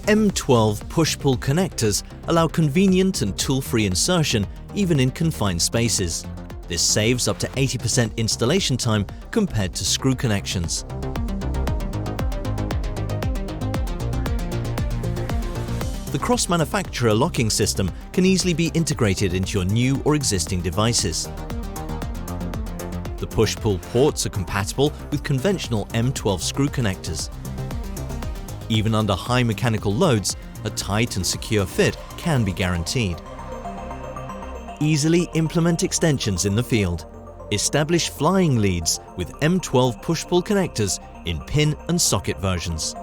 M12 Push-pull connectors allow convenient and tool-free insertion even in confined spaces. This saves up to 80% installation time compared to screw connections. The cross-manufacturer locking system can easily be integrated into your new or existing devices. The push-pull ports are compatible with conventional M12 screw connectors. Even under high mechanical loads, a tight and secure fit can be guaranteed. Easily implement extensions in the field. Establish flying leads with M12 push-pull connectors in pin and socket versions.